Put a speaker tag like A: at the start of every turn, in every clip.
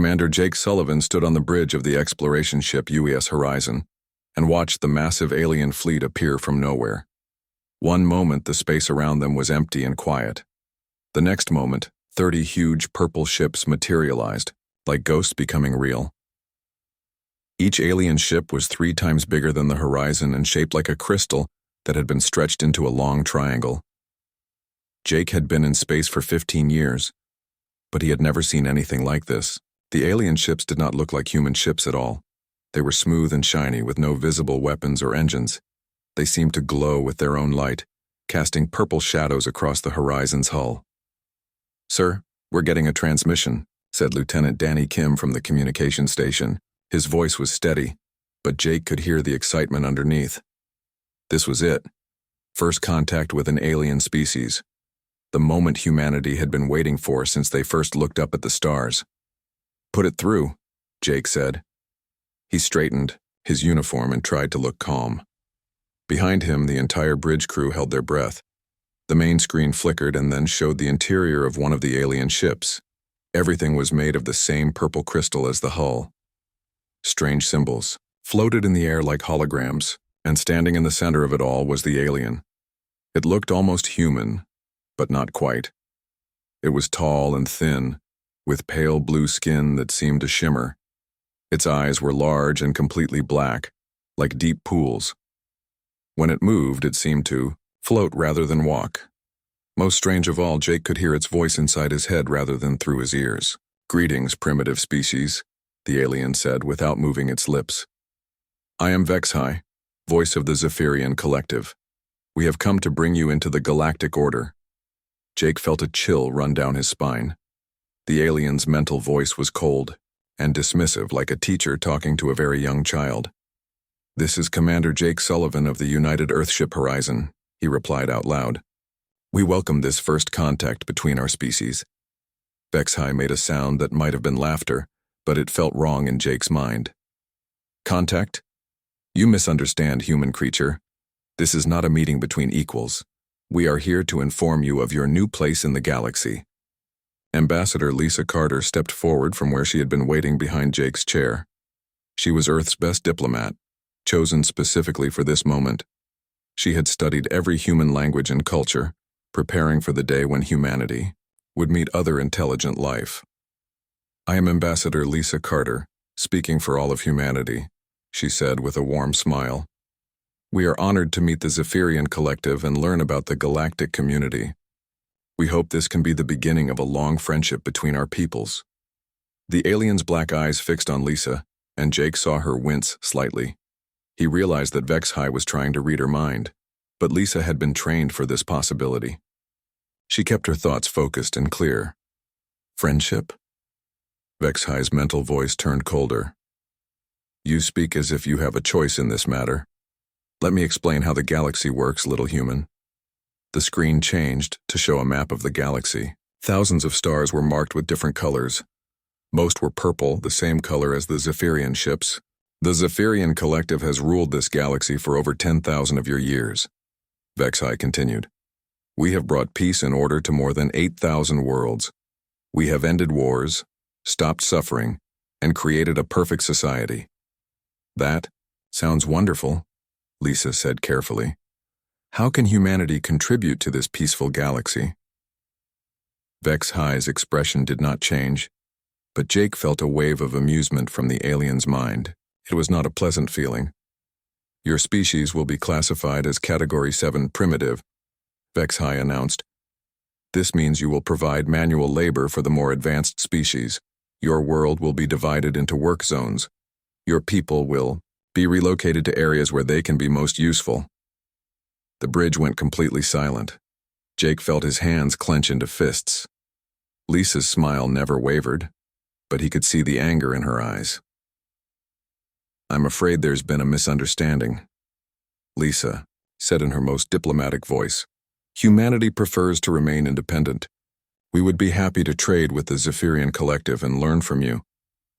A: Commander Jake Sullivan stood on the bridge of the exploration ship UES Horizon and watched the massive alien fleet appear from nowhere. One moment, the space around them was empty and quiet. The next moment, 30 huge purple ships materialized, like ghosts becoming real. Each alien ship was 3 times bigger than the horizon and shaped like a crystal that had been stretched into a long triangle. Jake had been in space for 15 years, but he had never seen anything like this. The alien ships did not look like human ships at all. They were smooth and shiny with no visible weapons or engines. They seemed to glow with their own light, casting purple shadows across the horizon's hull. "Sir, we're getting a transmission," said Lieutenant Danny Kim from the communication station. His voice was steady, but Jake could hear the excitement underneath. This was it. First contact with an alien species. The moment humanity had been waiting for since they first looked up at the stars. "Put it through," Jake said. He straightened his uniform and tried to look calm. Behind him, the entire bridge crew held their breath. The main screen flickered and then showed the interior of one of the alien ships. Everything was made of the same purple crystal as the hull. Strange symbols floated in the air like holograms, and standing in the center of it all was the alien. It looked almost human, but not quite. It was tall and thin, with pale blue skin that seemed to shimmer. Its eyes were large and completely black, like deep pools. When it moved, it seemed to float rather than walk. Most strange of all, Jake could hear its voice inside his head rather than through his ears. "Greetings, primitive species," the alien said without moving its lips. "I am Vexhai, voice of the Zephyrian Collective. We have come to bring you into the Galactic Order." Jake felt a chill run down his spine. The alien's mental voice was cold and dismissive, like a teacher talking to a very young child. "This is Commander Jake Sullivan of the United Earthship Horizon," he replied out loud. "We welcome this first contact between our species." Vexhai made a sound that might have been laughter, but it felt wrong in Jake's mind. "Contact? You misunderstand, human creature. This is not a meeting between equals. We are here to inform you of your new place in the galaxy." Ambassador Lisa Carter stepped forward from where she had been waiting behind Jake's chair. She was Earth's best diplomat, chosen specifically for this moment. She had studied every human language and culture, preparing for the day when humanity would meet other intelligent life. "I am Ambassador Lisa Carter, speaking for all of humanity," she said with a warm smile. "We are honored to meet the Zephyrian Collective and learn about the galactic community. We hope this can be the beginning of a long friendship between our peoples." The alien's black eyes fixed on Lisa, and Jake saw her wince slightly. He realized that Vexhai was trying to read her mind, but Lisa had been trained for this possibility. She kept her thoughts focused and clear. "Friendship?" Vexhai's mental voice turned colder. "You speak as if you have a choice in this matter. Let me explain how the galaxy works, little human." The screen changed to show a map of the galaxy. Thousands of stars were marked with different colors. Most were purple, the same color as the Zephyrian ships. "The Zephyrian Collective has ruled this galaxy for over 10,000 of your years," Vexhai continued. "We have brought peace and order to more than 8,000 worlds. We have ended wars, stopped suffering, and created a perfect society." "That sounds wonderful," Lisa said carefully. "How can humanity contribute to this peaceful galaxy?" Vexhai's expression did not change, but Jake felt a wave of amusement from the alien's mind. It was not a pleasant feeling. "Your species will be classified as Category 7 primitive," Vexhai announced. "This means you will provide manual labor for the more advanced species. Your world will be divided into work zones. Your people will be relocated to areas where they can be most useful." The bridge went completely silent. Jake felt his hands clench into fists. Lisa's smile never wavered, but he could see the anger in her eyes. "I'm afraid there's been a misunderstanding," Lisa said in her most diplomatic voice. "Humanity prefers to remain independent. We would be happy to trade with the Zephyrian Collective and learn from you,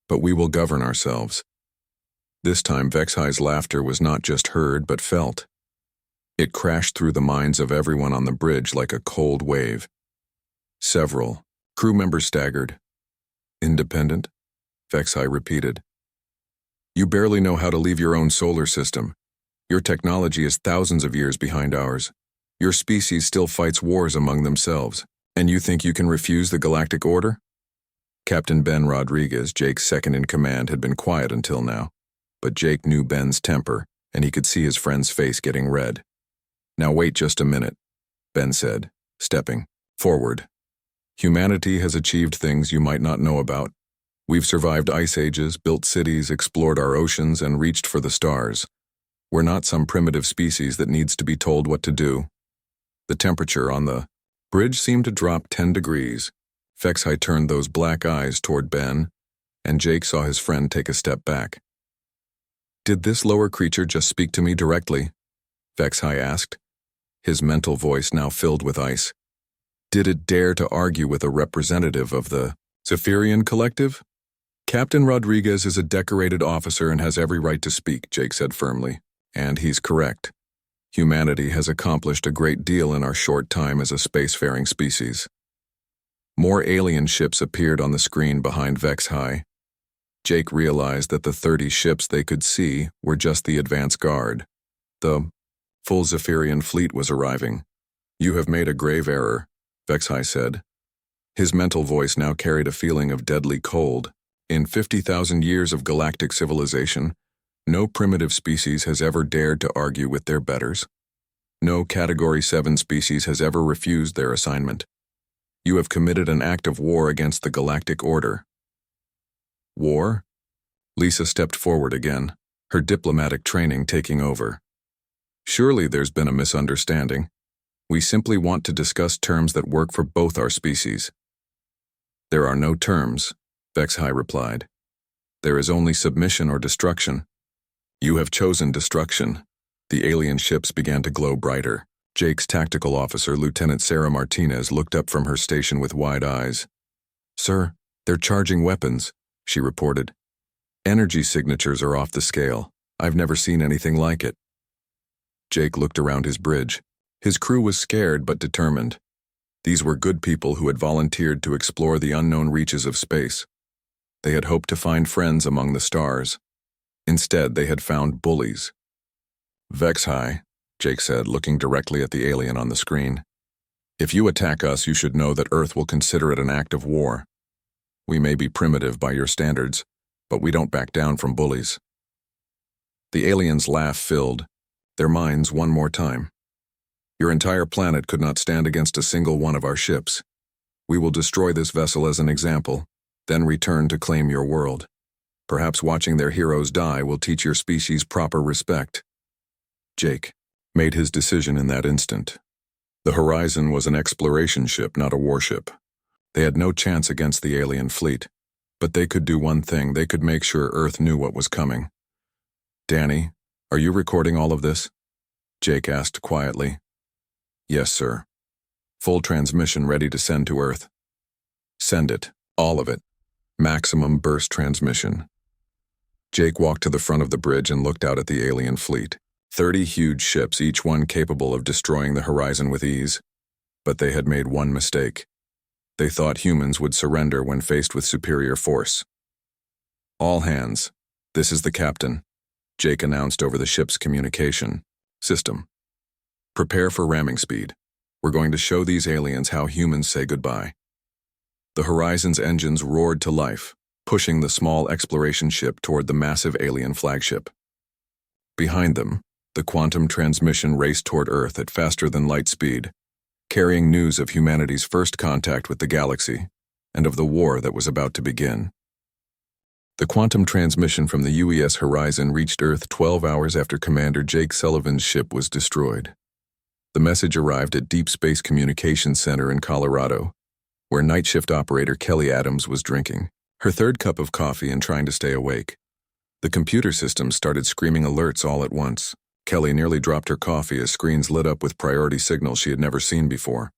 A: but we will govern ourselves." This time Vexhai's laughter was not just heard but felt. It crashed through the minds of everyone on the bridge like a cold wave. Several crew members staggered. "Independent? Vexai repeated. You barely know how to leave your own solar system. Your technology is thousands of years behind ours. Your species still fights wars among themselves, and you think you can refuse the galactic order? Captain Ben Rodriguez, Jake's second-in-command, had been quiet until now, but Jake knew Ben's temper, and he could see his friend's face getting red. Now wait just a minute, Ben said, stepping forward. Humanity has achieved things you might not know about. We've survived ice ages, built cities, explored our oceans, and reached for the stars. We're not some primitive species that needs to be told what to do. The temperature on the bridge seemed to drop 10 degrees. Vexai turned those black eyes toward Ben, and Jake saw his friend take a step back. Did this lower creature just speak to me directly? Vexai asked, his mental voice now filled with ice. Did it dare to argue with a representative of the Zephyrian Collective? Captain Rodriguez is a decorated officer and has every right to speak, Jake said firmly. And he's correct. Humanity has accomplished a great deal in our short time as a spacefaring species. More alien ships appeared on the screen behind Vexai. Jake realized that the 30 ships they could see were just the advance guard. The full Zephyrian fleet was arriving. You have made a grave error, Vexai said. His mental voice now carried a feeling of deadly cold. In 50,000 years of galactic civilization, no primitive species has ever dared to argue with their betters. No Category 7 species has ever refused their assignment. You have committed an act of war against the galactic order. War? Lisa stepped forward again, her diplomatic training taking over. Surely there's been a misunderstanding. We simply want to discuss terms that work for both our species. There are no terms, Vexai replied. There is only submission or destruction. You have chosen destruction. The alien ships began to glow brighter. Jake's tactical officer, Lieutenant Sarah Martinez, looked up from her station with wide eyes. Sir, they're charging weapons, she reported. Energy signatures are off the scale. I've never seen anything like it. Jake looked around his bridge. His crew was scared but determined. These were good people who had volunteered to explore the unknown reaches of space. They had hoped to find friends among the stars. Instead, they had found bullies. Vexai, Jake said, looking directly at the alien on the screen. If you attack us, you should know that Earth will consider it an act of war. We may be primitive by your standards, but we don't back down from bullies. The alien's laugh filled their minds one more time. Your entire planet could not stand against a single one of our ships. We will destroy this vessel as an example, then return to claim your world. Perhaps watching their heroes die will teach your species proper respect. Jake made his decision in that instant. The Horizon was an exploration ship, not a warship. They had no chance against the alien fleet, but they could do one thing. They could make sure Earth knew what was coming. Danny, are you recording all of this? Jake asked quietly. Yes, sir. Full transmission ready to send to Earth. Send it, all of it. Maximum burst transmission. Jake walked to the front of the bridge and looked out at the alien fleet. 30 huge ships, each one capable of destroying the Horizon with ease. But they had made one mistake. They thought humans would surrender when faced with superior force. All hands, this is the captain, Jake announced over the ship's communication system. Prepare for ramming speed. We're going to show these aliens how humans say goodbye. The Horizon's engines roared to life, pushing the small exploration ship toward the massive alien flagship. Behind them, the quantum transmission raced toward Earth at faster-than-light speed, carrying news of humanity's first contact with the galaxy and of the war that was about to begin. The quantum transmission from the UES Horizon reached Earth 12 hours after Commander Jake Sullivan's ship was destroyed. The message arrived at Deep Space Communications Center in Colorado, where night shift operator Kelly Adams was drinking her third cup of coffee and trying to stay awake. The computer system started screaming alerts all at once. Kelly nearly dropped her coffee as screens lit up with priority signals she had never seen before.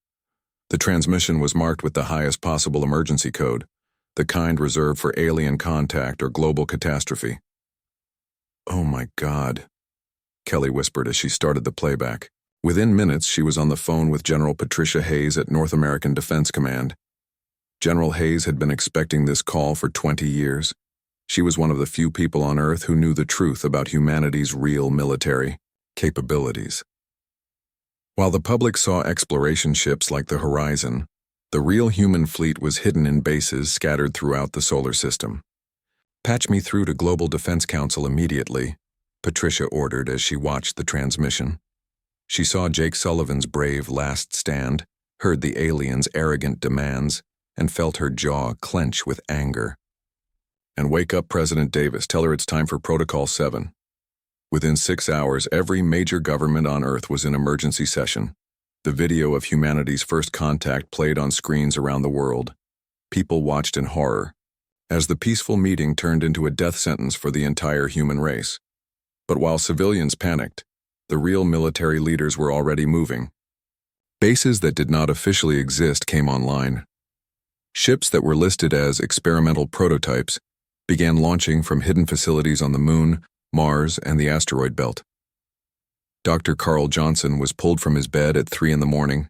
A: The transmission was marked with the highest possible emergency code, the kind reserved for alien contact or global catastrophe. "Oh my God," Kelly whispered as she started the playback. Within minutes, she was on the phone with General Patricia Hayes at North American Defense Command. General Hayes had been expecting this call for 20 years. She was one of the few people on Earth who knew the truth about humanity's real military capabilities. While the public saw exploration ships like the Horizon, the real human fleet was hidden in bases scattered throughout the solar system. "Patch me through to Global Defense Council immediately," Patricia ordered as she watched the transmission. She saw Jake Sullivan's brave last stand, heard the aliens' arrogant demands, and felt her jaw clench with anger. "And wake up President Davis. Tell her it's time for Protocol 7. Within 6 hours, every major government on Earth was in emergency session. The video of humanity's first contact played on screens around the world. People watched in horror, as the peaceful meeting turned into a death sentence for the entire human race. But while civilians panicked, the real military leaders were already moving. Bases that did not officially exist came online. Ships that were listed as experimental prototypes began launching from hidden facilities on the Moon, Mars, and the asteroid belt. Dr. Carl Johnson was pulled from his bed at 3 a.m.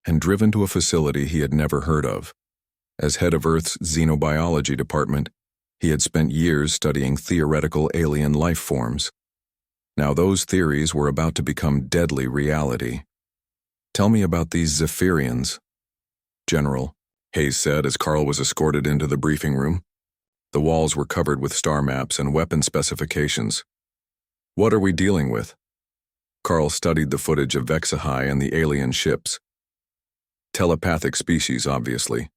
A: and driven to a facility he had never heard of. As head of Earth's xenobiology department, he had spent years studying theoretical alien life forms. Now those theories were about to become deadly reality. "Tell me about these Zephyrians, General," Hayes said as Carl was escorted into the briefing room. The walls were covered with star maps and weapon specifications. "What are we dealing with?" Carl studied the footage of Vexahai and the alien ships. "Telepathic species, obviously.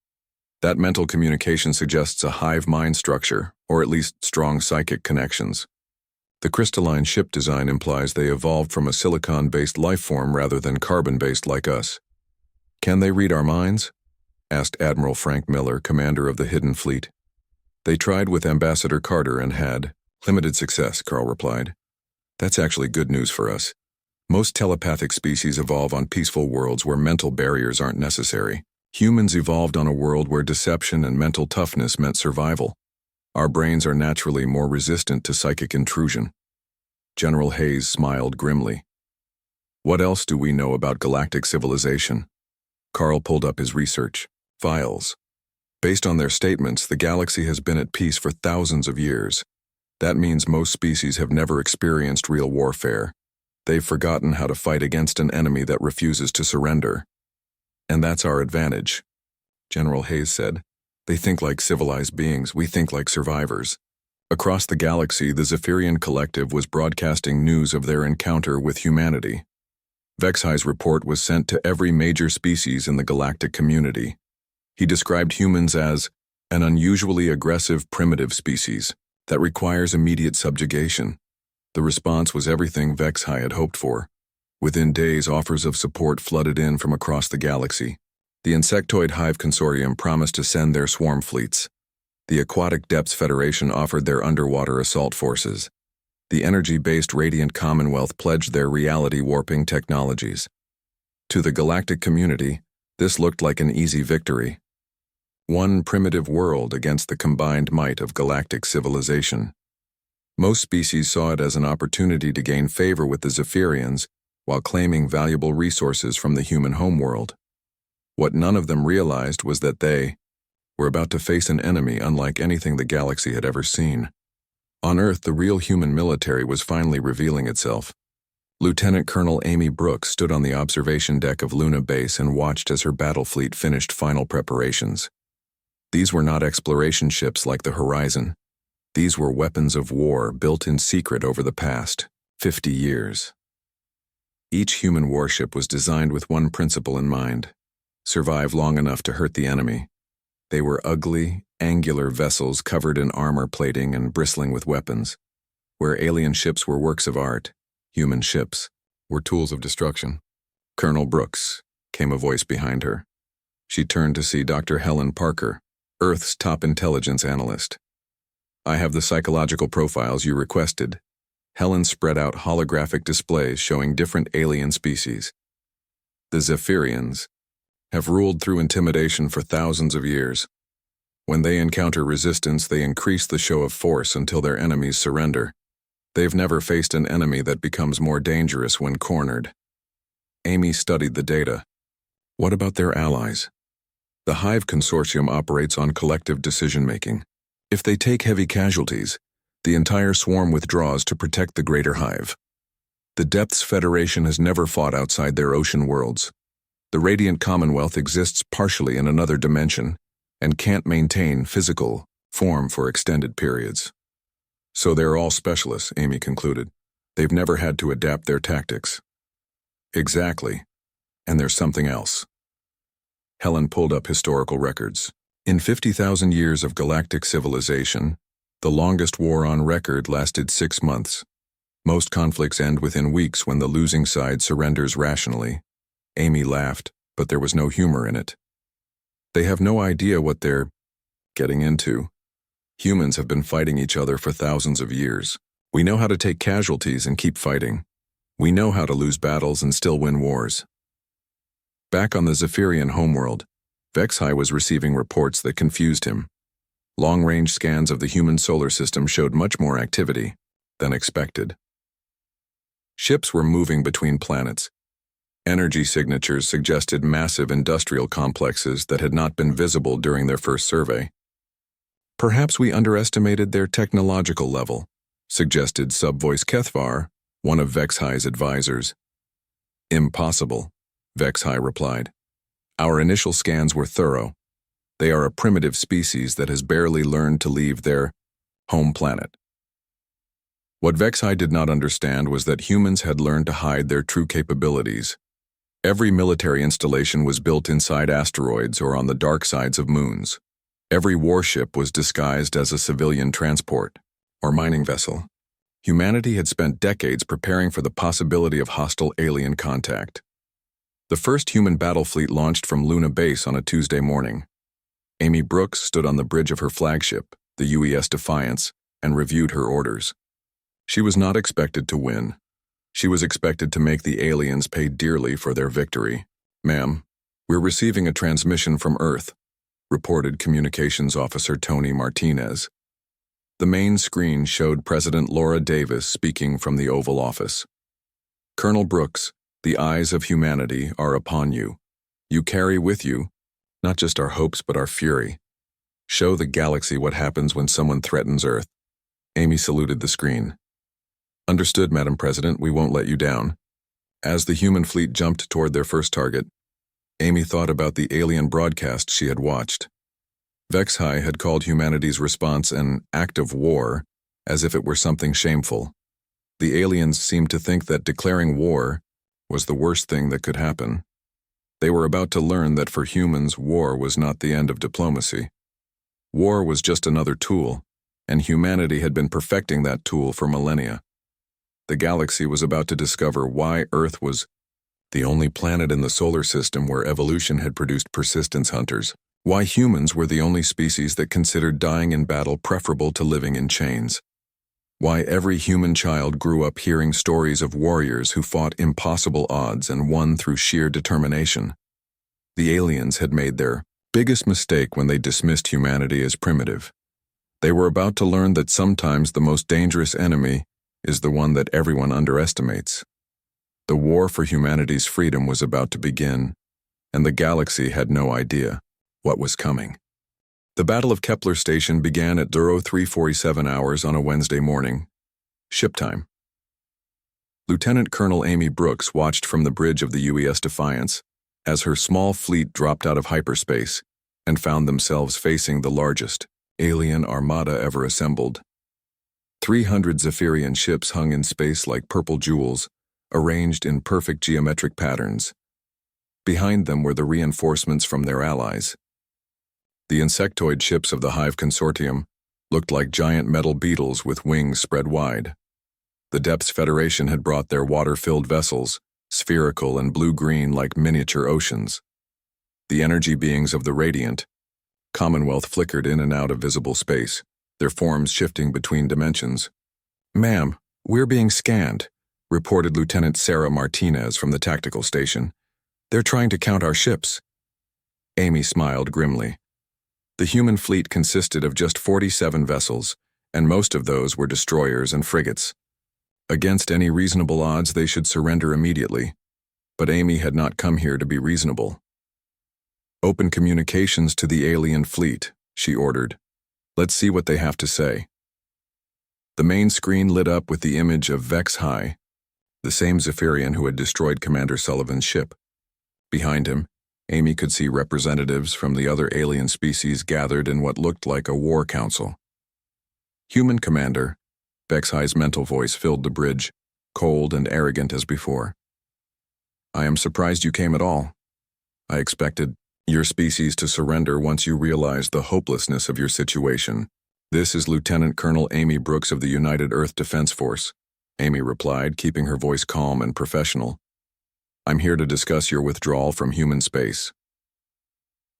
A: That mental communication suggests a hive mind structure, or at least strong psychic connections. The crystalline ship design implies they evolved from a silicon-based life form rather than carbon-based like us." "Can they read our minds?" asked Admiral Frank Miller, commander of the Hidden Fleet. "They tried with Ambassador Carter and had limited success," Carl replied. "That's actually good news for us. Most telepathic species evolve on peaceful worlds where mental barriers aren't necessary. Humans evolved on a world where deception and mental toughness meant survival. Our brains are naturally more resistant to psychic intrusion." General Hayes smiled grimly. "What else do we know about galactic civilization?" Carl pulled up his research files. "Based on their statements, the galaxy has been at peace for thousands of years. That means most species have never experienced real warfare. They've forgotten how to fight against an enemy that refuses to surrender. And that's our advantage," General Hayes said. "They think like civilized beings, we think like survivors." Across the galaxy, the Zephyrian Collective was broadcasting news of their encounter with humanity. Vexhai's report was sent to every major species in the galactic community. He described humans as an unusually aggressive primitive species that requires immediate subjugation. The response was everything Vexhai had hoped for. Within days, offers of support flooded in from across the galaxy. The Insectoid Hive Consortium promised to send their swarm fleets. The Aquatic Depths Federation offered their underwater assault forces. The energy-based Radiant Commonwealth pledged their reality-warping technologies. To the galactic community, this looked like an easy victory. One primitive world against the combined might of galactic civilization. Most species saw it as an opportunity to gain favor with the Zephyrians while claiming valuable resources from the human homeworld. What none of them realized was that they were about to face an enemy unlike anything the galaxy had ever seen. On Earth, the real human military was finally revealing itself. Lieutenant Colonel Amy Brooks stood on the observation deck of Luna Base and watched as her battle fleet finished final preparations. These were not exploration ships like the Horizon. These were weapons of war built in secret over the past 50 years. Each human warship was designed with one principle in mind: survive long enough to hurt the enemy. They were ugly, angular vessels covered in armor plating and bristling with weapons. Where alien ships were works of art, human ships were tools of destruction. "Colonel Brooks," came a voice behind her. She turned to see Dr. Helen Parker, Earth's top intelligence analyst. "I have the psychological profiles you requested." Helen spread out holographic displays showing different alien species. "The Zephyrians have ruled through intimidation for thousands of years. When they encounter resistance, they increase the show of force until their enemies surrender. They've never faced an enemy that becomes more dangerous when cornered." Amy studied the data. "What about their allies?" "The Hive Consortium operates on collective decision-making. If they take heavy casualties, the entire swarm withdraws to protect the greater hive. The Depths Federation has never fought outside their ocean worlds. The Radiant Commonwealth exists partially in another dimension and can't maintain physical form for extended periods. So they're all specialists, Amy concluded. They've never had to adapt their tactics. Exactly. And there's something else. Helen pulled up historical records. In 50,000 years of galactic civilization, the longest war on record lasted 6 months. Most conflicts end within weeks when the losing side surrenders rationally. Amy laughed, but there was no humor in it. They have no idea what they're getting into. Humans have been fighting each other for thousands of years. We know how to take casualties and keep fighting. We know how to lose battles and still win wars. Back on the Zephyrian homeworld, Vexhai was receiving reports that confused him. Long-range scans of the human solar system showed much more activity than expected. Ships were moving between planets. Energy signatures suggested massive industrial complexes that had not been visible during their first survey. Perhaps we underestimated their technological level, suggested Subvoice Kethvar, one of Vexhai's advisors. Impossible, Vexhai replied. Our initial scans were thorough. They are a primitive species that has barely learned to leave their home planet. What Vexhai did not understand was that humans had learned to hide their true capabilities. Every military installation was built inside asteroids or on the dark sides of moons. Every warship was disguised as a civilian transport or mining vessel. Humanity had spent decades preparing for the possibility of hostile alien contact. The first human battle fleet launched from Luna Base on a Tuesday morning. Amy Brooks stood on the bridge of her flagship, the UES Defiance, and reviewed her orders. She was not expected to win. She was expected to make the aliens pay dearly for their victory. Ma'am, we're receiving a transmission from Earth, reported Communications Officer Tony Martinez. The main screen showed President Laura Davis speaking from the Oval Office. Colonel Brooks, the eyes of humanity are upon you. You carry with you not just our hopes but our fury. Show the galaxy what happens when someone threatens Earth. Amy saluted the screen. Understood, Madam President, we won't let you down. As the human fleet jumped toward their first target, Amy thought about the alien broadcast she had watched. Vexhai had called humanity's response an act of war, as if it were something shameful. The aliens seemed to think that declaring war was the worst thing that could happen. They were about to learn that for humans, war was not the end of diplomacy. War was just another tool, and humanity had been perfecting that tool for millennia. The galaxy was about to discover why Earth was the only planet in the solar system where evolution had produced persistence hunters, why humans were the only species that considered dying in battle preferable to living in chains, why every human child grew up hearing stories of warriors who fought impossible odds and won through sheer determination. The aliens had made their biggest mistake when they dismissed humanity as primitive. They were about to learn that sometimes the most dangerous enemy is the one that everyone underestimates. The war for humanity's freedom was about to begin, and the galaxy had no idea what was coming. The Battle of Kepler Station began at 03:47 hours on a Wednesday morning. Ship time. Lieutenant Colonel Amy Brooks watched from the bridge of the UES Defiance as her small fleet dropped out of hyperspace and found themselves facing the largest alien armada ever assembled. 300 Zephyrian ships hung in space like purple jewels, arranged in perfect geometric patterns. Behind them were the reinforcements from their allies. The insectoid ships of the Hive Consortium looked like giant metal beetles with wings spread wide. The Depths Federation had brought their water-filled vessels, spherical and blue-green like miniature oceans. The energy beings of the Radiant Commonwealth flickered in and out of visible space, their forms shifting between dimensions. "Ma'am, we're being scanned," reported Lieutenant Sarah Martinez from the tactical station. "They're trying to count our ships." Amy smiled grimly. The human fleet consisted of just 47 vessels, and most of those were destroyers and frigates. Against any reasonable odds, they should surrender immediately. But Amy had not come here to be reasonable. "Open communications to the alien fleet," she ordered. Let's see what they have to say. The main screen lit up with the image of Vex High, the same Zephyrian who had destroyed Commander Sullivan's ship. Behind him, Amy could see representatives from the other alien species gathered in what looked like a war council. Human Commander, Vex High's mental voice filled the bridge, cold and arrogant as before. I am surprised you came at all. I expected your species to surrender once you realized the hopelessness of your situation. This is Lieutenant Colonel Amy Brooks of the United Earth Defense Force, Amy replied, keeping her voice calm and professional. I'm here to discuss your withdrawal from human space.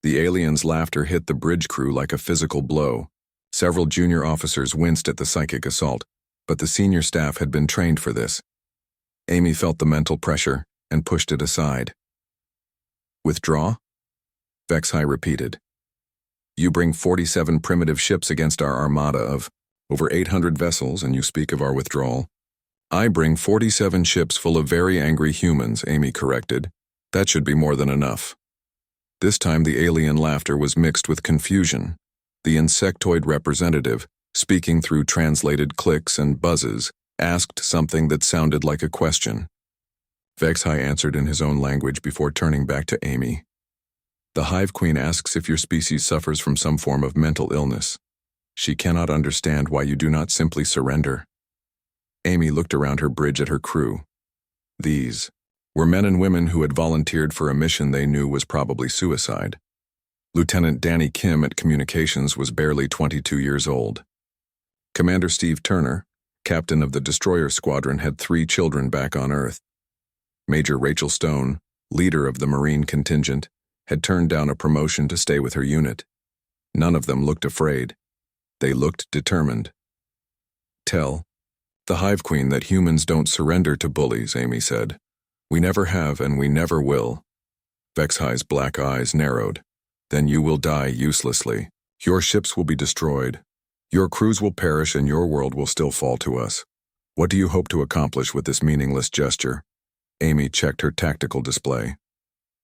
A: The aliens' laughter hit the bridge crew like a physical blow. Several junior officers winced at the psychic assault, but the senior staff had been trained for this. Amy felt the mental pressure and pushed it aside. Withdraw? Vex High repeated. You bring 47 primitive ships against our armada of over 800 vessels, and you speak of our withdrawal. I bring 47 ships full of very angry humans, Amy corrected. That should be more than enough. This time the alien laughter was mixed with confusion. The insectoid representative, speaking through translated clicks and buzzes, asked something that sounded like a question. Vex High answered in his own language before turning back to Amy. The Hive Queen asks if your species suffers from some form of mental illness. She cannot understand why you do not simply surrender. Amy looked around her bridge at her crew. These were men and women who had volunteered for a mission they knew was probably suicide. Lieutenant Danny Kim at Communications was barely 22 years old. Commander Steve Turner, captain of the destroyer squadron, had 3 children back on Earth. Major Rachel Stone, leader of the Marine contingent, had turned down a promotion to stay with her unit. None of them looked afraid. They looked determined. Tell the Hive Queen that humans don't surrender to bullies, Amy said. We never have and we never will. Vex High's black eyes narrowed. Then you will die uselessly. Your ships will be destroyed. Your crews will perish and your world will still fall to us. What do you hope to accomplish with this meaningless gesture? Amy checked her tactical display.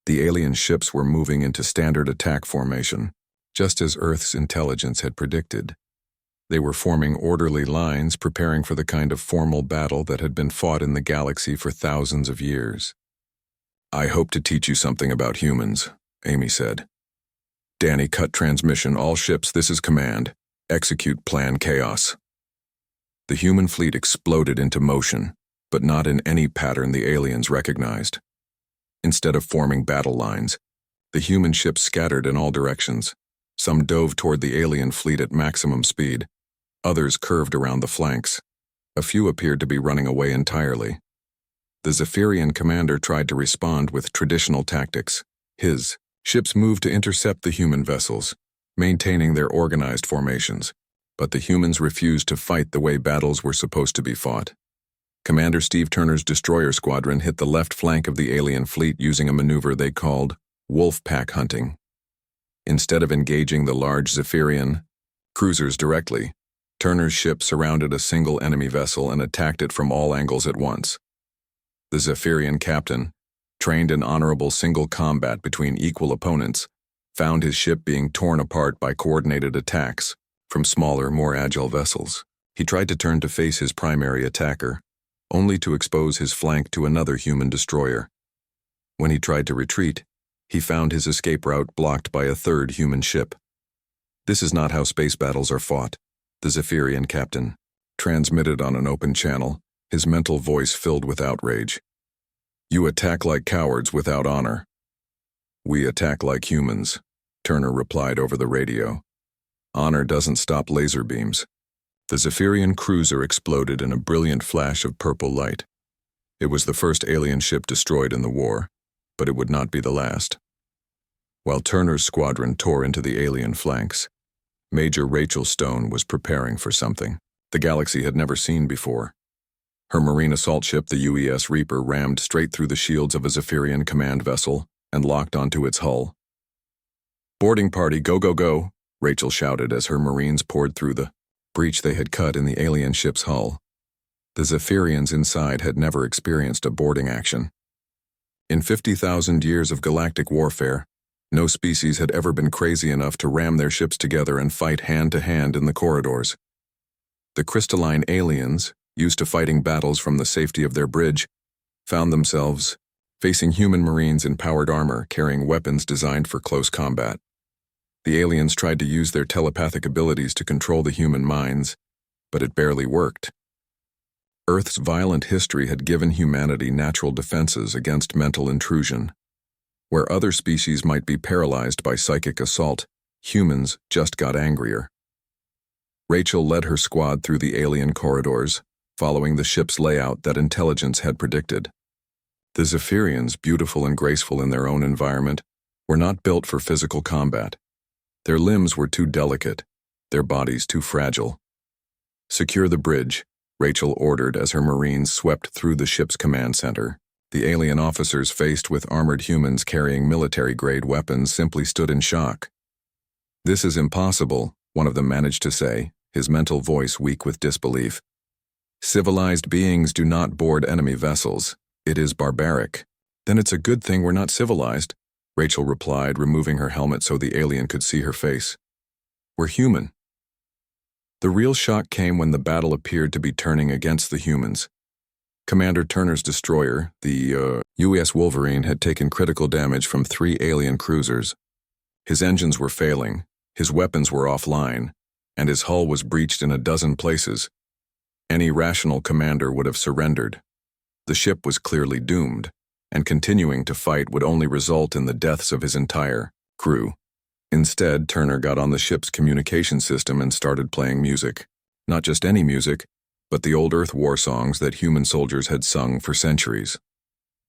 A: The alien ships were moving into standard attack formation, just as Earth's intelligence had predicted. They were forming orderly lines, preparing for the kind of formal battle that had been fought in the galaxy for thousands of years. I hope to teach you something about humans, Amy said. Danny, cut transmission. All ships, this is command. Execute Plan Chaos. The human fleet exploded into motion, but not in any pattern the aliens recognized. Instead of forming battle lines, the human ships scattered in all directions. Some dove toward the alien fleet at maximum speed. Others curved around the flanks. A few appeared to be running away entirely. The Zephyrian commander tried to respond with traditional tactics. His ships moved to intercept the human vessels, maintaining their organized formations, but the humans refused to fight the way battles were supposed to be fought. Commander Steve Turner's destroyer squadron hit the left flank of the alien fleet using a maneuver they called wolf pack hunting. Instead of engaging the large Zephyrian cruisers directly, Turner's ship surrounded a single enemy vessel and attacked it from all angles at once. The Zephyrian captain, trained in honorable single combat between equal opponents, found his ship being torn apart by coordinated attacks from smaller, more agile vessels. He tried to turn to face his primary attacker, only to expose his flank to another human destroyer. When he tried to retreat, he found his escape route blocked by a third human ship. This is not how space battles are fought, the Zephyrian captain transmitted on an open channel, his mental voice filled with outrage. You attack like cowards without honor. We attack like humans, Turner replied over the radio. Honor doesn't stop laser beams. The Zephyrian cruiser exploded in a brilliant flash of purple light. It was the first alien ship destroyed in the war, but it would not be the last. While Turner's squadron tore into the alien flanks, Major Rachel Stone was preparing for something the galaxy had never seen before. Her marine assault ship, the UES Reaper, rammed straight through the shields of a Zephyrian command vessel and locked onto its hull. Boarding party, go, go, go, Rachel shouted as her marines poured through the breach they had cut in the alien ship's hull. The Zephyrians inside had never experienced a boarding action. In 50,000 years of galactic warfare, No species had ever been crazy enough to ram their ships together and fight hand-to-hand in the corridors. The crystalline aliens, used to fighting battles from the safety of their bridge, found themselves facing human marines in powered armor carrying weapons designed for close combat. The aliens tried to use their telepathic abilities to control the human minds, but it barely worked. Earth's violent history had given humanity natural defenses against mental intrusion. Where other species might be paralyzed by psychic assault, humans just got angrier. Rachel led her squad through the alien corridors, following the ship's layout that intelligence had predicted. The Zephyrians, beautiful and graceful in their own environment, were not built for physical combat. Their limbs were too delicate, their bodies too fragile. "Secure the bridge," Rachel ordered as her marines swept through the ship's command center. The alien officers faced with armored humans carrying military-grade weapons simply stood in shock. "This is impossible," one of them managed to say, his mental voice weak with disbelief. "Civilized beings do not board enemy vessels. It is barbaric." "Then it's a good thing we're not civilized," Rachel replied, removing her helmet so the alien could see her face. "We're human." The real shock came when the battle appeared to be turning against the humans. Commander Turner's destroyer, the U.S. Wolverine, had taken critical damage from 3 alien cruisers. His engines were failing, his weapons were offline, and his hull was breached in a dozen places. Any rational commander would have surrendered. The ship was clearly doomed, and continuing to fight would only result in the deaths of his entire crew. Instead, Turner got on the ship's communication system and started playing music. Not just any music, but the old Earth war songs that human soldiers had sung for centuries.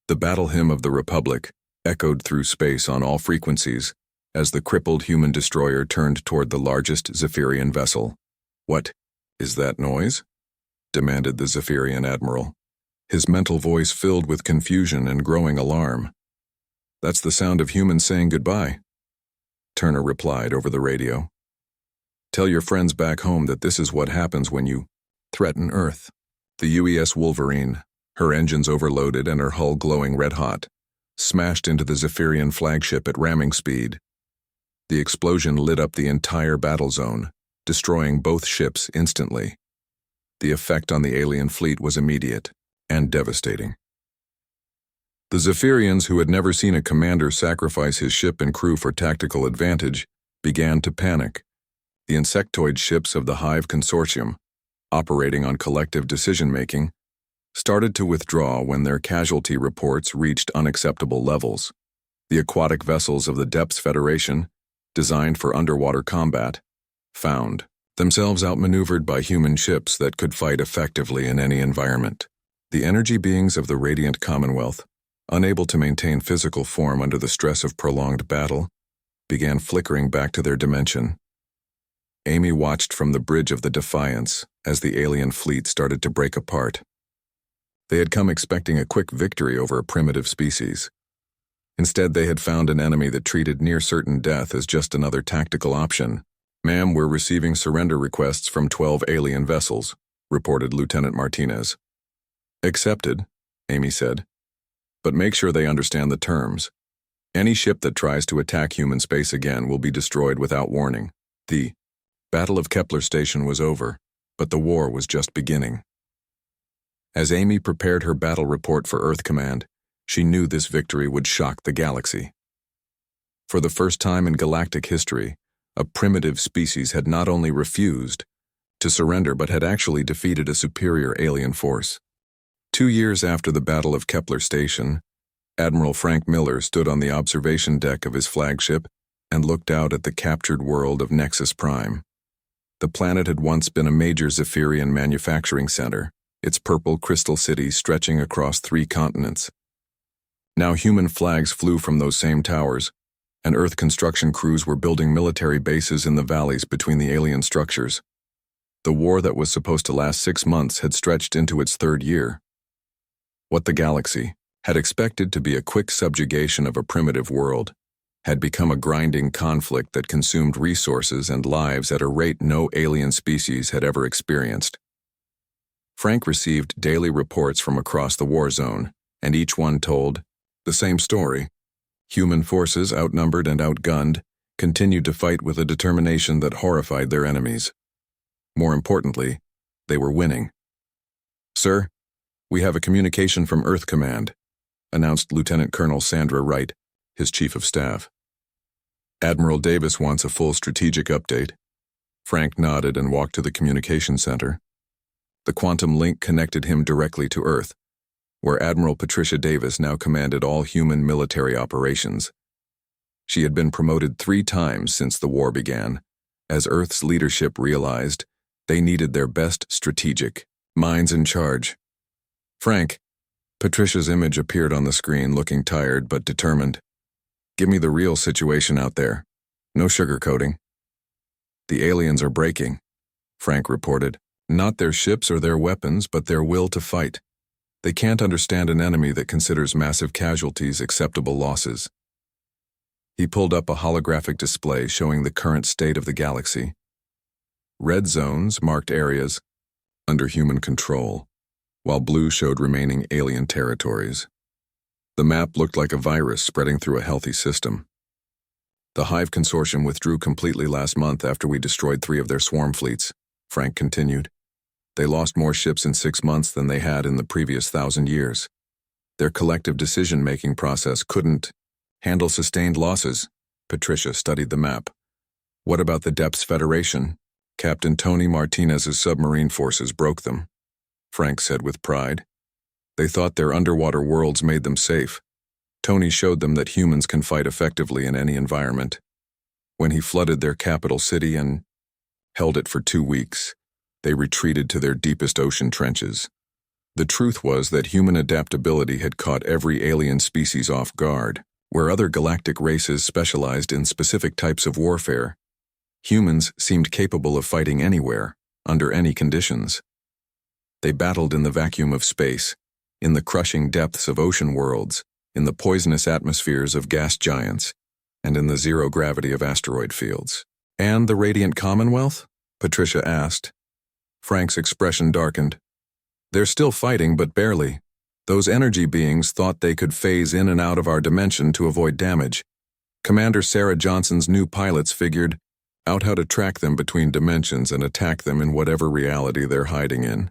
A: The battle hymn of the Republic echoed through space on all frequencies as the crippled human destroyer turned toward the largest Zephyrian vessel. "What is that noise?" demanded the Zephyrian admiral, his mental voice filled with confusion and growing alarm. "That's the sound of humans saying goodbye," Turner replied over the radio. "Tell your friends back home that this is what happens when you threaten Earth." The UES Wolverine, her engines overloaded and her hull glowing red-hot, smashed into the Zephyrian flagship at ramming speed. The explosion lit up the entire battle zone, destroying both ships instantly. The effect on the alien fleet was immediate and devastating. The Zephyrians, who had never seen a commander sacrifice his ship and crew for tactical advantage, began to panic. The insectoid ships of the Hive Consortium, operating on collective decision-making, started to withdraw when their casualty reports reached unacceptable levels. The aquatic vessels of the Depths Federation, designed for underwater combat, found themselves outmaneuvered by human ships that could fight effectively in any environment. The energy beings of the Radiant Commonwealth, unable to maintain physical form under the stress of prolonged battle, began flickering back to their dimension. Amy watched from the bridge of the Defiance as the alien fleet started to break apart. They had come expecting a quick victory over a primitive species. Instead, they had found an enemy that treated near-certain death as just another tactical option. "Ma'am, we're receiving surrender requests from 12 alien vessels," reported Lieutenant Martinez. "Accepted," Amy said. "But make sure they understand the terms. Any ship that tries to attack human space again will be destroyed without warning." The Battle of Kepler Station was over, but the war was just beginning. As Amy prepared her battle report for Earth Command, she knew this victory would shock the galaxy. For the first time in galactic history, a primitive species had not only refused to surrender but had actually defeated a superior alien force. 2 years after the Battle of Kepler Station, Admiral Frank Miller stood on the observation deck of his flagship and looked out at the captured world of Nexus Prime. The planet had once been a major Zephyrian manufacturing center, its purple crystal city stretching across 3 continents. Now human flags flew from those same towers, and Earth construction crews were building military bases in the valleys between the alien structures. The war that was supposed to last 6 months had stretched into its 3rd year. What the galaxy had expected to be a quick subjugation of a primitive world had become a grinding conflict that consumed resources and lives at a rate no alien species had ever experienced. Frank received daily reports from across the war zone, and each one told the same story. Human forces, outnumbered and outgunned, continued to fight with a determination that horrified their enemies. More importantly, they were winning. "Sir, we have a communication from Earth Command," announced Lieutenant Colonel Sandra Wright, his chief of staff. "Admiral Davis wants a full strategic update." Frank nodded and walked to the communication center. The quantum link connected him directly to Earth, where Admiral Patricia Davis now commanded all human military operations. She had been promoted 3 times since the war began, as Earth's leadership realized they needed their best strategic minds in charge. "Frank," Patricia's image appeared on the screen, looking tired but determined. "Give me the real situation out there. No sugarcoating." "The aliens are breaking," Frank reported. "Not their ships or their weapons, but their will to fight. They can't understand an enemy that considers massive casualties acceptable losses." He pulled up a holographic display showing the current state of the galaxy. Red zones marked areas under human control, while blue showed remaining alien territories. The map looked like a virus spreading through a healthy system. "The Hive Consortium withdrew completely last month after we destroyed 3 of their swarm fleets," Frank continued. "They lost more ships in 6 months than they had in the previous 1,000 years. Their collective decision-making process couldn't handle sustained losses." Patricia studied the map. "What about the Depths Federation? Captain Tony Martinez's submarine forces broke them," Frank said with pride. "They thought their underwater worlds made them safe. Tony showed them that humans can fight effectively in any environment. When he flooded their capital city and held it for 2 weeks, they retreated to their deepest ocean trenches. The truth was that human adaptability had caught every alien species off guard. Where other galactic races specialized in specific types of warfare, humans seemed capable of fighting anywhere, under any conditions. They battled in the vacuum of space, in the crushing depths of ocean worlds, in the poisonous atmospheres of gas giants, and in the zero gravity of asteroid fields. "And the Radiant Commonwealth?" Patricia asked. Frank's expression darkened. "They're still fighting, but barely. Those energy beings thought they could phase in and out of our dimension to avoid damage. Commander Sarah Johnson's new pilots figured out how to track them between dimensions and attack them in whatever reality they're hiding in."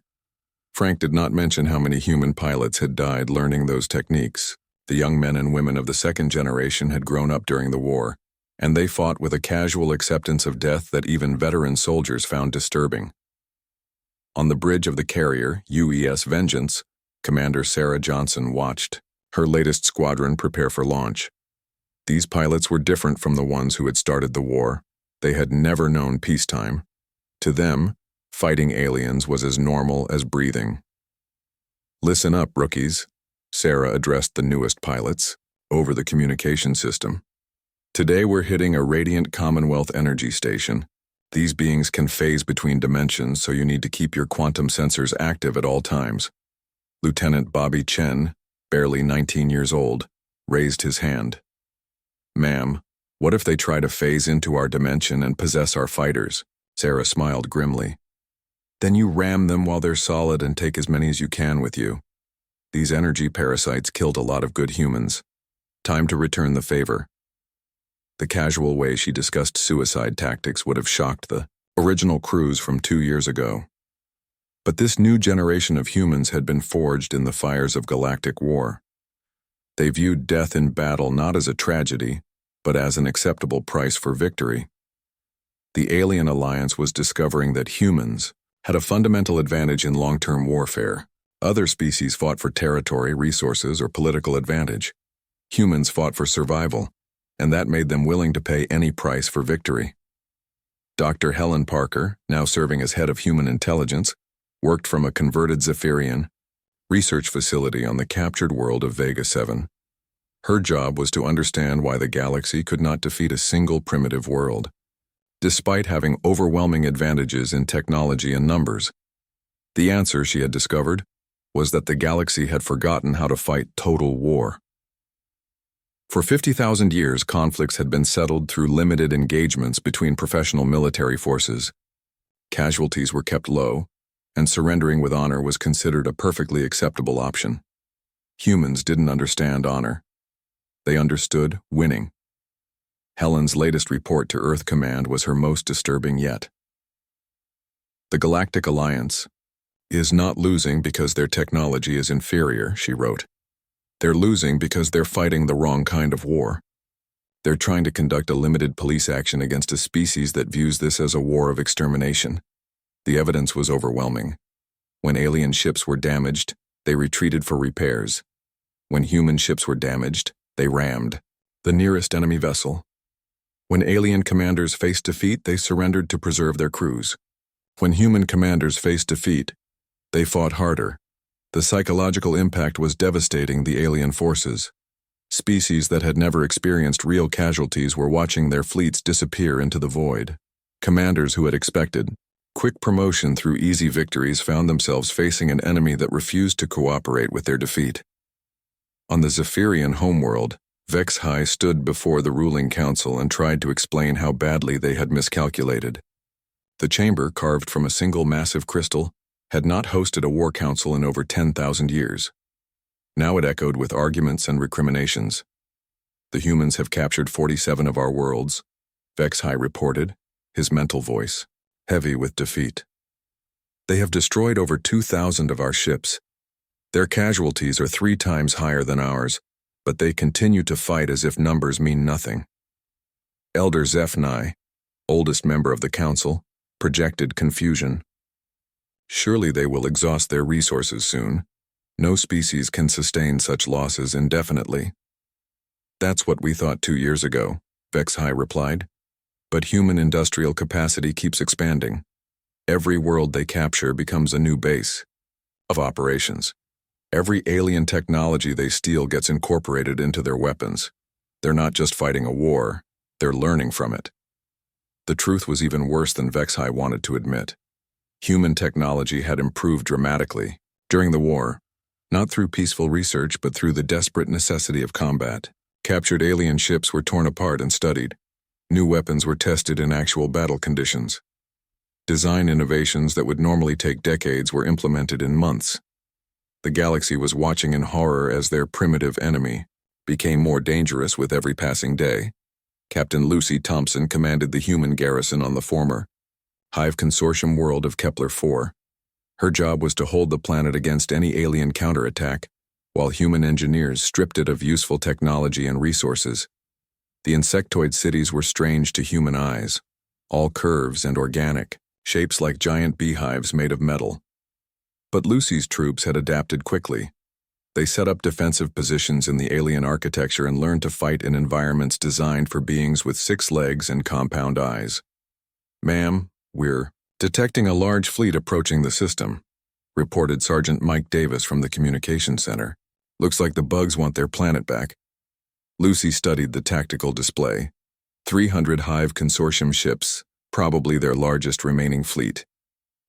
A: Frank did not mention how many human pilots had died learning those techniques. The young men and women of the 2nd generation had grown up during the war, and they fought with a casual acceptance of death that even veteran soldiers found disturbing. On the bridge of the carrier, UES Vengeance, Commander Sarah Johnson watched her latest squadron prepare for launch. These pilots were different from the ones who had started the war. They had never known peacetime. To them, fighting aliens was as normal as breathing. "Listen up, rookies," Sarah addressed the newest pilots over the communication system. "Today we're hitting a Radiant Commonwealth energy station. These beings can phase between dimensions, so you need to keep your quantum sensors active at all times." Lieutenant Bobby Chen, barely 19 years old, raised his hand. "Ma'am, what if they try to phase into our dimension and possess our fighters?" Sarah smiled grimly. "Then you ram them while they're solid and take as many as you can with you. These energy parasites killed a lot of good humans. Time to return the favor." The casual way she discussed suicide tactics would have shocked the original crews from 2 years ago. But this new generation of humans had been forged in the fires of galactic war. They viewed death in battle not as a tragedy, but as an acceptable price for victory. The Alien Alliance was discovering that humans had a fundamental advantage in long-term warfare. Other species fought for territory, resources, or political advantage. Humans fought for survival, and that made them willing to pay any price for victory. Dr. Helen Parker, now serving as head of human intelligence, worked from a converted Zephyrian research facility on the captured world of Vega 7. Her job was to understand why the galaxy could not defeat a single primitive world. Despite having overwhelming advantages in technology and numbers, the answer, she had discovered, was that the galaxy had forgotten how to fight total war. For 50,000 years, conflicts had been settled through limited engagements between professional military forces. Casualties were kept low, and surrendering with honor was considered a perfectly acceptable option. Humans didn't understand honor. They understood winning. Helen's latest report to Earth Command was her most disturbing yet. The Galactic Alliance is not losing because their technology is inferior, she wrote. They're losing because they're fighting the wrong kind of war. They're trying to conduct a limited police action against a species that views this as a war of extermination. The evidence was overwhelming. When alien ships were damaged, they retreated for repairs. When human ships were damaged, they rammed the nearest enemy vessel. When alien commanders faced defeat, they surrendered to preserve their crews. When human commanders faced defeat, they fought harder. The psychological impact was devastating. The alien forces, species that had never experienced real casualties, were watching their fleets disappear into the void. Commanders who had expected quick promotion through easy victories found themselves facing an enemy that refused to cooperate with their defeat. On the Zephyrian homeworld, HFY stood before the ruling council and tried to explain how badly they had miscalculated. The chamber, carved from a single massive crystal, had not hosted a war council in over 10,000 years. Now it echoed with arguments and recriminations. The humans have captured 47 of our worlds, HFY reported, his mental voice heavy with defeat. They have destroyed over 2,000 of our ships. Their casualties are 3 times higher than ours, but they continue to fight as if numbers mean nothing. Elder Zephni, oldest member of the council, projected confusion. Surely they will exhaust their resources soon. No species can sustain such losses indefinitely. That's what we thought 2 years ago, HFY replied. But human industrial capacity keeps expanding. Every world they capture becomes a new base of operations. Every alien technology they steal gets incorporated into their weapons. They're not just fighting a war, they're learning from it. The truth was even worse than HFY wanted to admit. Human technology had improved dramatically during the war, not through peaceful research but through the desperate necessity of combat. Captured alien ships were torn apart and studied. New weapons were tested in actual battle conditions. Design innovations that would normally take decades were implemented in months. The galaxy was watching in horror as their primitive enemy became more dangerous with every passing day. Captain Lucy Thompson commanded the human garrison on the former Hive Consortium world of Kepler-4. Her job was to hold the planet against any alien counterattack, while human engineers stripped it of useful technology and resources. The insectoid cities were strange to human eyes, all curves and organic, shapes like giant beehives made of metal. But Lucy's troops had adapted quickly. They set up defensive positions in the alien architecture and learned to fight in environments designed for beings with 6 legs and compound eyes. "Ma'am, we're detecting a large fleet approaching the system," reported Sergeant Mike Davis from the communications center. "Looks like the bugs want their planet back." Lucy studied the tactical display. 300 Hive Consortium ships, probably their largest remaining fleet.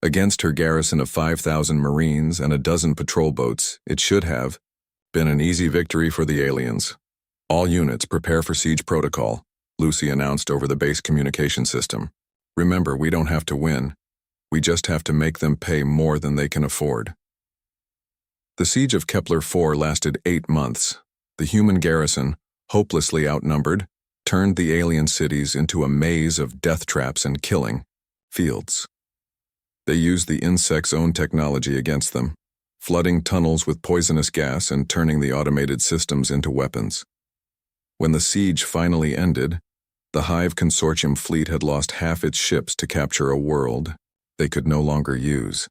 A: Against her garrison of 5,000 Marines and a dozen patrol boats, it should have been an easy victory for the aliens. "All units prepare for siege protocol," Lucy announced over the base communication system. "Remember, we don't have to win. We just have to make them pay more than they can afford." The siege of Kepler-4 lasted 8 months. The human garrison, hopelessly outnumbered, turned the alien cities into a maze of death traps and killing fields. They used the insects' own technology against them, flooding tunnels with poisonous gas and turning the automated systems into weapons. When the siege finally ended, the Hive Consortium fleet had lost half its ships to capture a world they could no longer use.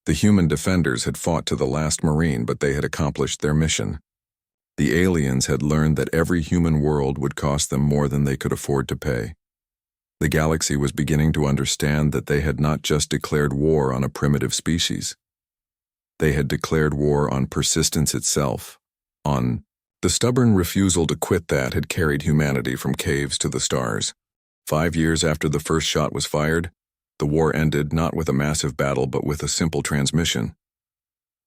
A: The human defenders had fought to the last Marine, but they had accomplished their mission. The aliens had learned that every human world would cost them more than they could afford to pay. The galaxy was beginning to understand that they had not just declared war on a primitive species. They had declared war on persistence itself, on the stubborn refusal to quit that had carried humanity from caves to the stars. 5 years after the first shot was fired, the war ended not with a massive battle but with a simple transmission.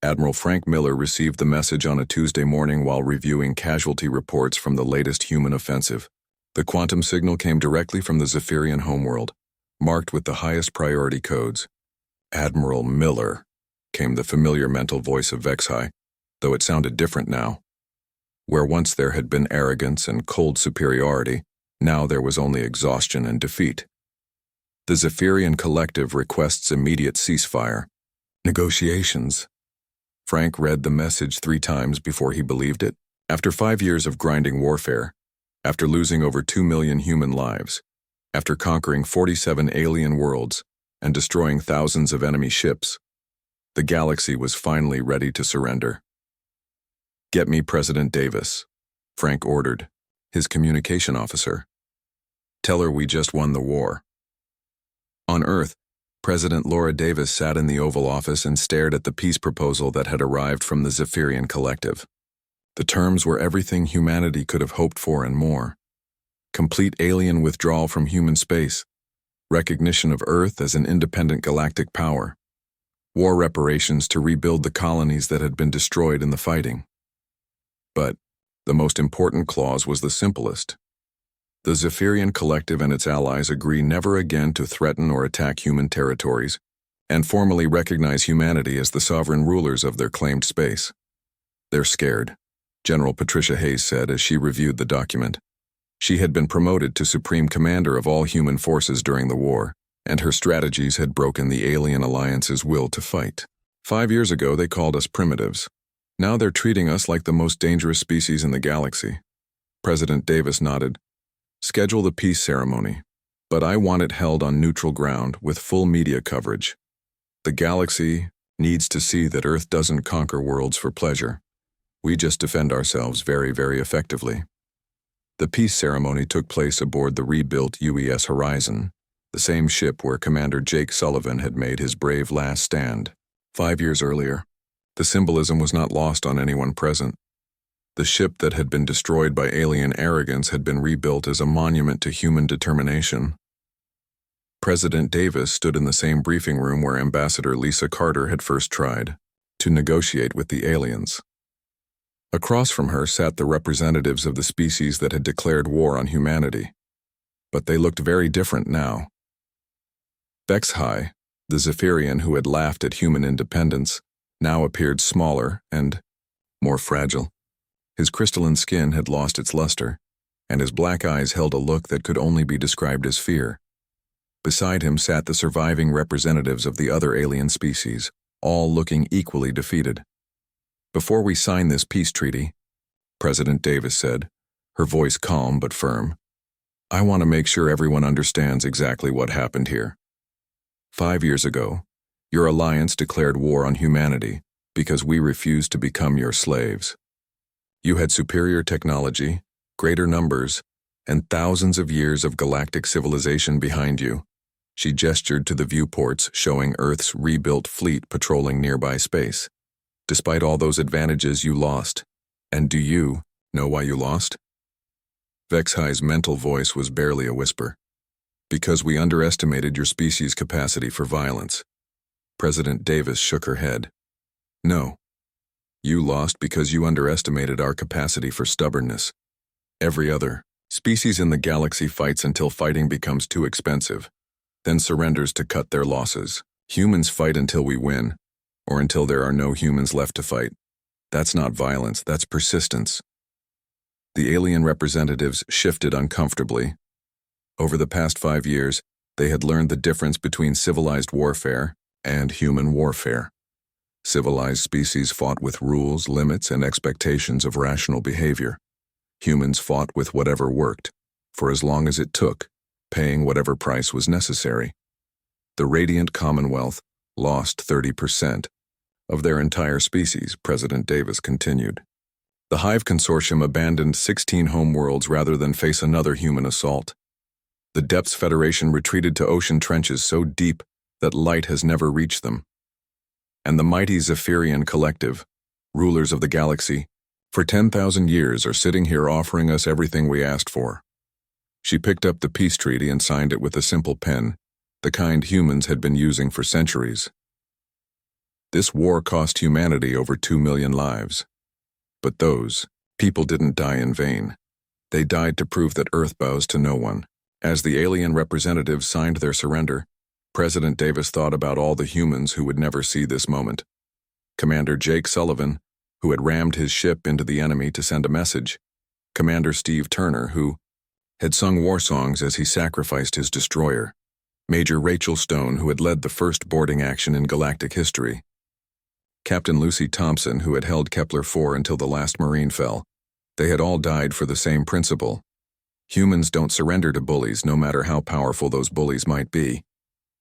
A: Admiral Frank Miller received the message on a Tuesday morning while reviewing casualty reports from the latest human offensive. The quantum signal came directly from the Zephyrian homeworld, marked with the highest priority codes. "Admiral Miller," came the familiar mental voice of HFY, though it sounded different now. Where once there had been arrogance and cold superiority, now there was only exhaustion and defeat. The Zephyrian Collective requests immediate ceasefire. Negotiations. Frank read the message 3 times before he believed it. After 5 years of grinding warfare, after losing over 2 million human lives, after conquering 47 alien worlds and destroying thousands of enemy ships, the galaxy was finally ready to surrender. "Get me President Davis," Frank ordered, his communication officer. "Tell her we just won the war." On Earth, President Laura Davis sat in the Oval Office and stared at the peace proposal that had arrived from the Zephyrian Collective. The terms were everything humanity could have hoped for and more. Complete alien withdrawal from human space, recognition of Earth as an independent galactic power, war reparations to rebuild the colonies that had been destroyed in the fighting. But the most important clause was the simplest. The Zephyrian Collective and its allies agree never again to threaten or attack human territories, and formally recognize humanity as the sovereign rulers of their claimed space. "They're scared," General Patricia Hayes said as she reviewed the document. She had been promoted to Supreme Commander of all human forces during the war, and her strategies had broken the alien alliance's will to fight. 5 years ago they called us primitives. Now they're treating us like the most dangerous species in the galaxy. President Davis nodded. "Schedule the peace ceremony, but I want it held on neutral ground with full media coverage. The galaxy needs to see that Earth doesn't conquer worlds for pleasure. We just defend ourselves very, very effectively." The peace ceremony took place aboard the rebuilt UES Horizon, the same ship where Commander Jake Sullivan had made his brave last stand 5 years earlier. The symbolism was not lost on anyone present. The ship that had been destroyed by alien arrogance had been rebuilt as a monument to human determination. President Davis stood in the same briefing room where Ambassador Lisa Carter had first tried to negotiate with the aliens. Across from her sat the representatives of the species that had declared war on humanity. But they looked very different now. Bexhai, the Zephyrian who had laughed at human independence, now appeared smaller and more fragile. His crystalline skin had lost its luster, and his black eyes held a look that could only be described as fear. Beside him sat the surviving representatives of the other alien species, all looking equally defeated. "Before we sign this peace treaty," President Davis said, her voice calm but firm, "I want to make sure everyone understands exactly what happened here. 5 years ago, your alliance declared war on humanity because we refused to become your slaves. You had superior technology, greater numbers, and thousands of years of galactic civilization behind you." She gestured to the viewports showing Earth's rebuilt fleet patrolling nearby space. "Despite all those advantages, you lost. And do you know why you lost?" Vexhai's mental voice was barely a whisper. "Because we underestimated your species' capacity for violence." President Davis shook her head. "No. You lost because you underestimated our capacity for stubbornness. Every other species in the galaxy fights until fighting becomes too expensive, then surrenders to cut their losses. Humans fight until we win, or until there are no humans left to fight. That's not violence, that's persistence." The alien representatives shifted uncomfortably. Over the past 5 years, they had learned the difference between civilized warfare and human warfare. Civilized species fought with rules, limits, and expectations of rational behavior. Humans fought with whatever worked, for as long as it took, paying whatever price was necessary. The Radiant Commonwealth lost 30% of their entire species, President Davis continued. The Hive Consortium abandoned 16 homeworlds rather than face another human assault. The Depths Federation retreated to ocean trenches so deep that light has never reached them. And the mighty Zephyrian Collective, rulers of the galaxy, for 10,000 years are sitting here offering us everything we asked for. She picked up the peace treaty and signed it with a simple pen, the kind humans had been using for centuries. This war cost humanity over 2 million lives. But those people didn't die in vain. They died to prove that Earth bows to no one. As the alien representatives signed their surrender, President Davis thought about all the humans who would never see this moment. Commander Jake Sullivan, who had rammed his ship into the enemy to send a message, Commander Steve Turner, who had sung war songs as he sacrificed his destroyer, Major Rachel Stone, who had led the first boarding action in galactic history, Captain Lucy Thompson, who had held Kepler-4 until the last Marine fell. They had all died for the same principle. Humans don't surrender to bullies, no matter how powerful those bullies might be.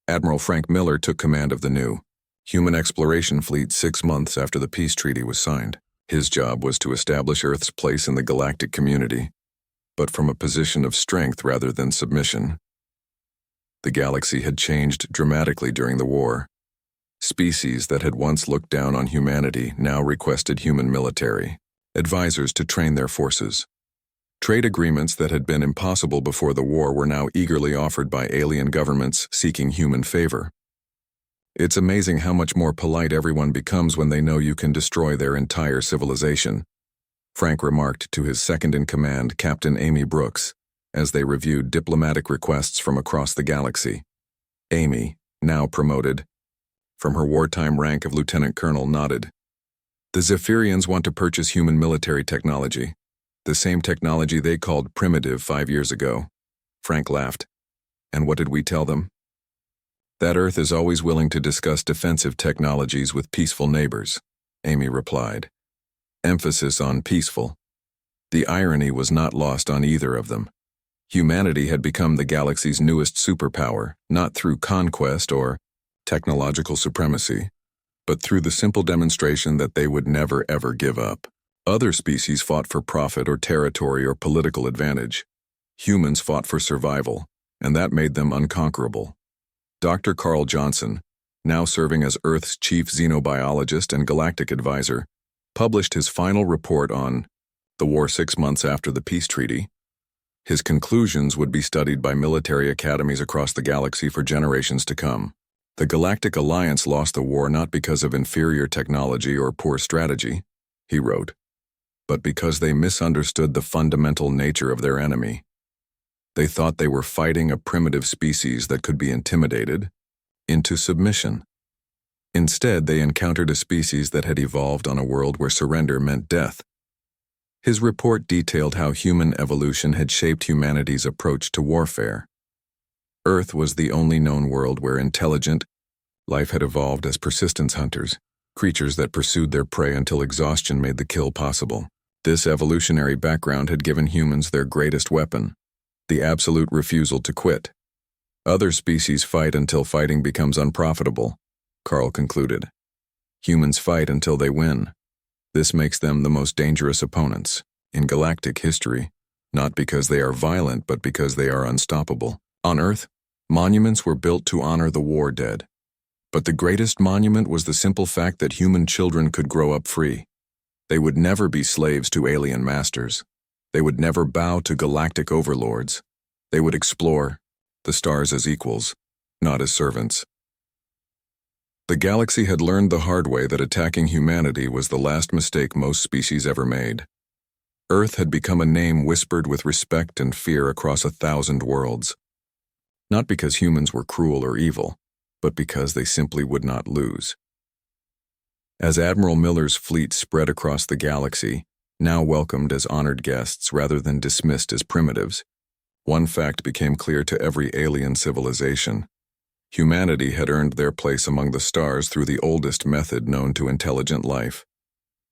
A: Admiral Frank Miller took command of the new human exploration fleet 6 months after the peace treaty was signed. His job was to establish Earth's place in the galactic community, but from a position of strength rather than submission. The galaxy had changed dramatically during the war. Species that had once looked down on humanity now requested human military advisors to train their forces. Trade agreements that had been impossible before the war were now eagerly offered by alien governments seeking human favor. It's amazing how much more polite everyone becomes when they know you can destroy their entire civilization, Frank remarked to his second-in-command, Captain Amy Brooks, as they reviewed diplomatic requests from across the galaxy. Amy, now promoted from her wartime rank of lieutenant colonel, nodded. The Zephyrians want to purchase human military technology, the same technology they called primitive 5 years ago. Frank laughed. And what did we tell them? That Earth is always willing to discuss defensive technologies with peaceful neighbors, Amy replied. Emphasis on peaceful. The irony was not lost on either of them. Humanity had become the galaxy's newest superpower, not through conquest or technological supremacy, but through the simple demonstration that they would never ever give up. Other species fought for profit or territory or political advantage. Humans fought for survival, and that made them unconquerable. Dr. Carl Johnson, now serving as Earth's chief xenobiologist and galactic advisor, published his final report on the war 6 months after the peace treaty. His conclusions would be studied by military academies across the galaxy for generations to come. The Galactic Alliance lost the war not because of inferior technology or poor strategy, he wrote, but because they misunderstood the fundamental nature of their enemy. They thought they were fighting a primitive species that could be intimidated into submission. Instead, they encountered a species that had evolved on a world where surrender meant death. His report detailed how human evolution had shaped humanity's approach to warfare. Earth was the only known world where intelligent life had evolved as persistence hunters, creatures that pursued their prey until exhaustion made the kill possible. This evolutionary background had given humans their greatest weapon, the absolute refusal to quit. Other species fight until fighting becomes unprofitable, Carl concluded. Humans fight until they win. This makes them the most dangerous opponents in galactic history, not because they are violent, but because they are unstoppable. On Earth, monuments were built to honor the war dead. But the greatest monument was the simple fact that human children could grow up free. They would never be slaves to alien masters. They would never bow to galactic overlords. They would explore the stars as equals, not as servants. The galaxy had learned the hard way that attacking humanity was the last mistake most species ever made. Earth had become a name whispered with respect and fear across 1,000 worlds. Not because humans were cruel or evil, but because they simply would not lose. As Admiral Miller's fleet spread across the galaxy, now welcomed as honored guests rather than dismissed as primitives, one fact became clear to every alien civilization. Humanity had earned their place among the stars through the oldest method known to intelligent life.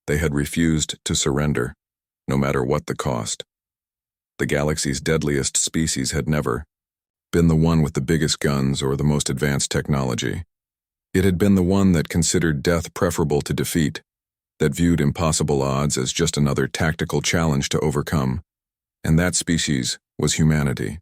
A: They had refused to surrender, no matter what the cost. The galaxy's deadliest species had never been the one with the biggest guns or the most advanced technology. It had been the one that considered death preferable to defeat, that viewed impossible odds as just another tactical challenge to overcome, and that species was humanity.